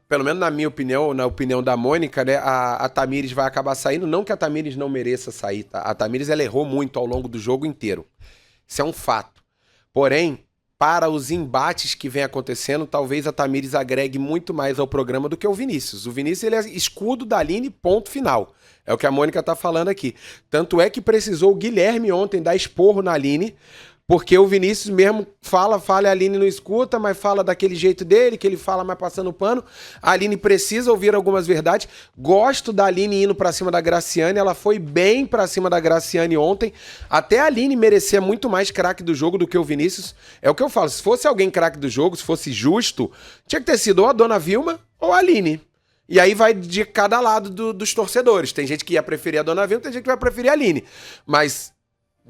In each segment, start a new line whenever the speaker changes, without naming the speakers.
pelo menos na minha opinião, na opinião da Mônica, né, a Thamires vai acabar saindo. Não que a Thamires não mereça sair, tá? A Thamires, ela errou muito ao longo do jogo inteiro. Isso é um fato. Porém, para os embates que vem acontecendo, talvez a Thamires agregue muito mais ao programa do que o Vinícius. O Vinícius, ele é escudo da Aline, ponto final. É o que a Mônica tá falando aqui. Tanto é que precisou o Guilherme ontem dar esporro na Aline, porque o Vinícius mesmo fala, a Aline não escuta, mas fala daquele jeito dele, que ele fala mais passando pano. A Aline precisa ouvir algumas verdades. Gosto da Aline indo pra cima da Graciane, ela foi bem pra cima da Graciane ontem. Até a Aline merecia muito mais craque do jogo do que o Vinícius. É o que eu falo, se fosse alguém craque do jogo, se fosse justo, tinha que ter sido ou a Dona Vilma ou a Aline. E aí vai de cada lado dos torcedores. Tem gente que ia preferir a Dona Vilma, tem gente que vai preferir a Aline. Mas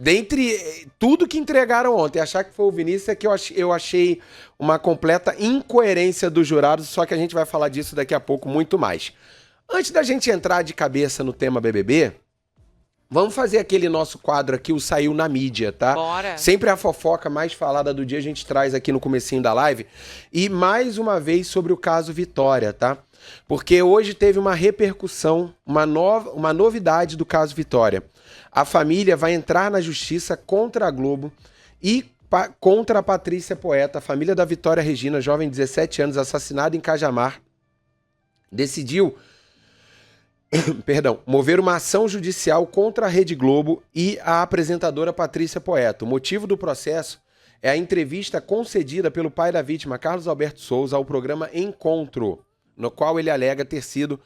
dentre tudo que entregaram ontem, achar que foi o Vinícius é que eu achei uma completa incoerência dos jurados, só que a gente vai falar disso daqui a pouco muito mais. Antes da gente entrar de cabeça no tema BBB, vamos fazer aquele nosso quadro aqui, o Saiu na Mídia, tá?
Bora.
Sempre a fofoca mais falada do dia a gente traz aqui no comecinho da live. E mais uma vez sobre o caso Vitória, tá? Porque hoje teve uma repercussão, uma novidade do caso Vitória. A família vai entrar na justiça contra a Globo e contra a Patrícia Poeta. A família da Vitória Regina, jovem de 17 anos, assassinada em Cajamar, decidiu mover uma ação judicial contra a Rede Globo e a apresentadora Patrícia Poeta. O motivo do processo é a entrevista concedida pelo pai da vítima, Carlos Alberto Souza, ao programa Encontro, no qual ele alega ter sido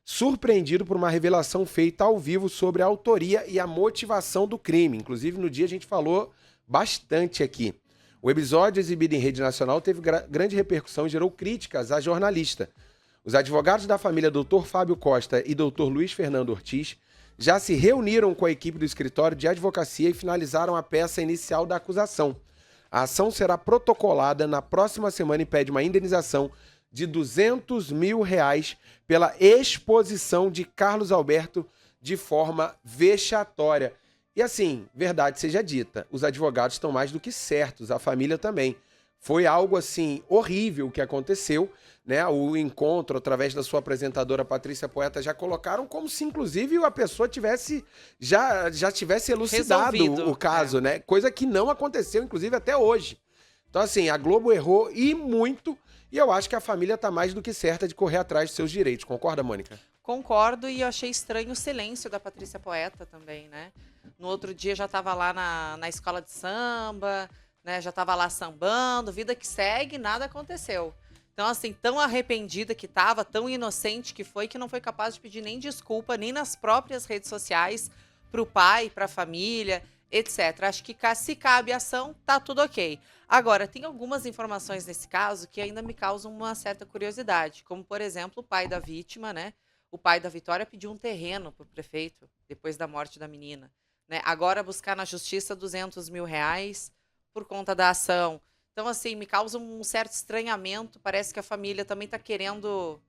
surpreendido por uma revelação feita ao vivo sobre a autoria e a motivação do crime. Inclusive, no dia a gente falou bastante aqui. O episódio exibido em rede nacional teve grande repercussão e gerou críticas à jornalista. Os advogados da família Dr. Fábio Costa e Dr. Luiz Fernando Ortiz já se reuniram com a equipe do escritório de advocacia e finalizaram a peça inicial da acusação. A ação será protocolada na próxima semana e pede uma indenização de R$200 mil pela exposição de Carlos Alberto de forma vexatória. E assim, verdade seja dita, os advogados estão mais do que certos, a família também. Foi algo assim horrível o que aconteceu, né? O Encontro, através da sua apresentadora Patrícia Poeta, já colocaram como se inclusive a pessoa tivesse já tivesse elucidado
Resolvido,
o caso, né? Coisa que não aconteceu, inclusive até hoje. Então assim, a Globo errou e muito. E eu acho que a família tá mais do que certa de correr atrás dos seus direitos. Concorda, Mônica?
Concordo, e eu achei estranho o silêncio da Patrícia Poeta também, né? No outro dia já estava lá na escola de samba, né? Já estava lá sambando, vida que segue, nada aconteceu. Então, assim, tão arrependida que estava, tão inocente que foi, que não foi capaz de pedir nem desculpa, nem nas próprias redes sociais, pro pai, pra família, etc. Acho que se cabe ação, tá tudo ok. Agora, tem algumas informações nesse caso que ainda me causam uma certa curiosidade, como, por exemplo, o pai da vítima, né? O pai da Vitória pediu um terreno pro prefeito, depois da morte da menina, né? Agora buscar na justiça R$200 mil por conta da ação. Então, assim, me causa um certo estranhamento, parece que a família também tá querendo,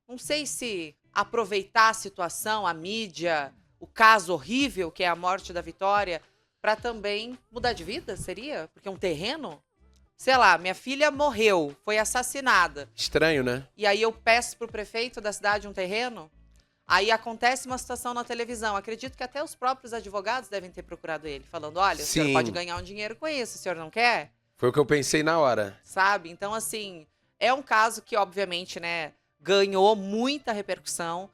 não sei se aproveitar a situação, a mídia, o caso horrível que é a morte da Vitória, para também mudar de vida, seria? Porque um terreno? Sei lá, minha filha morreu, foi assassinada.
Estranho, né?
E aí eu peço pro prefeito da cidade um terreno? Aí acontece uma situação na televisão. Acredito que até os próprios advogados devem ter procurado ele, falando, olha, o senhor
Sim.
pode ganhar um dinheiro com isso, o senhor não quer?
Foi o que eu pensei na hora.
Sabe? Então, assim, é um caso que, obviamente, né, ganhou muita repercussão.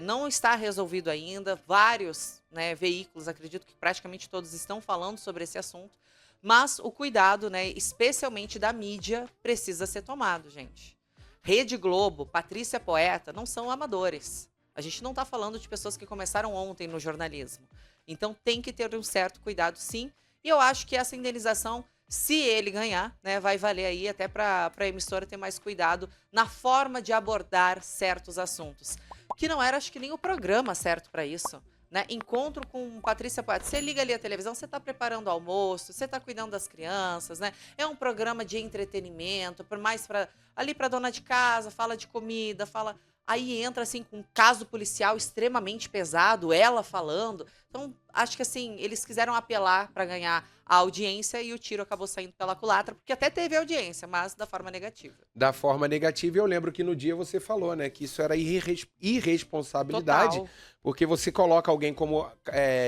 Não está resolvido ainda. Vários, né, veículos, acredito que praticamente todos estão falando sobre esse assunto. Mas o cuidado, né, especialmente da mídia, precisa ser tomado, gente. Rede Globo, Patrícia Poeta, não são amadores. A gente não está falando de pessoas que começaram ontem no jornalismo. Então tem que ter um certo cuidado, sim. E eu acho que essa indenização, se ele ganhar, né, vai valer aí até para a emissora ter mais cuidado na forma de abordar certos assuntos. Que não era, acho que nem o programa certo para isso. Né? Encontro com Patrícia Poeta. Você liga ali a televisão, você está preparando o almoço, você está cuidando das crianças, né? É um programa de entretenimento, por mais ali para dona de casa, fala de comida, fala. Aí entra, assim, com um caso policial extremamente pesado, ela falando. Então, acho que, assim, eles quiseram apelar para ganhar a audiência e o tiro acabou saindo pela culatra, porque até teve audiência, mas da forma negativa.
Da forma negativa, e eu lembro que no dia você falou, né, que isso era irresponsabilidade,
Total.
porque você coloca alguém como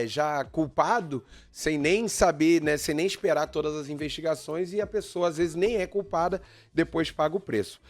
já culpado, sem nem saber, né, sem nem esperar todas as investigações, e a pessoa às vezes nem é culpada, depois paga o preço.